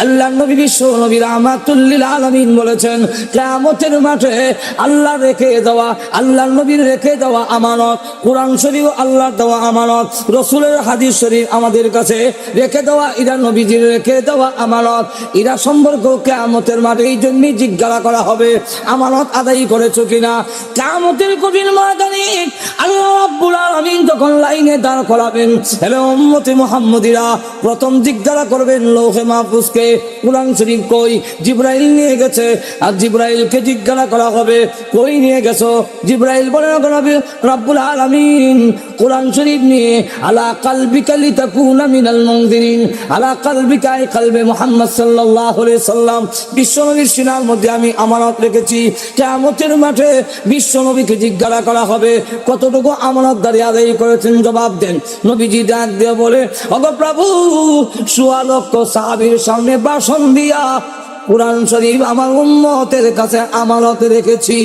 আল্লাহ নবী বিশ্ব নবী রাহমাতুল লিল আলামিন বলেছেন, কিয়ামতের মাঠে আল্লাহ রেখে দেওয়া, আল্লাহ নবীর রেখে দেওয়া আমানত, কোরআন শরীফ আল্লাহর দেওয়া আমানত, রাসূলের হাদিস শরীফ আমাদের কাছে রেখে দেওয়া, এরা নবীজির রেখে দেওয়া আমানত, এরা সম্পর্ক কিয়ামতের মাঠে এই জন্যই জিজ্ঞাসা করা হবে আমানত আদায় করেছো কিনা। কিয়ামতের কঠিন ময়দানে আল্লাহ রাব্বুল আলামিন যখন লাইনে দাঁড় করাবেন, হেলে উম্মতে মুহাম্মদীরা, প্রথম জিজ্ঞাসা করবেন লৌহে মাহফুজকে কোরআন শরীফ কই? জিবরাইল নিয়ে গেছে। আর জিবরাইলকে জিজ্ঞাসা করা হবে, কই নিয়ে গেছো? জিবরাইল বলে রাব্বুল আলামিন কোরআন শরীফ নিয়ে আলা কালবিকা লিতাকুনা মিনাল মুনজিরিন, আলা কালবিকা আই কলবে মুহাম্মদ সাল্লাল্লাহু আলাইহি সাল্লাম, বিশ্বনবীর সিনার মধ্যে আমি আমানত রেখেছি। কিয়ামতের মাঠে বিশ্বনবীকে জিজ্ঞাসা করা হবে কতটুকু আমানতদারি আদায় করেছেন, জবাব দেন। নবীজি ডাক দিয়ে বলে, ওগো প্রভু, ১৬ লক্ষ সাহাবীর সামনে ভাষণ দিয়া কোরআন শরীফ আমার উম্মতের কাছে আমানত রেখেছি।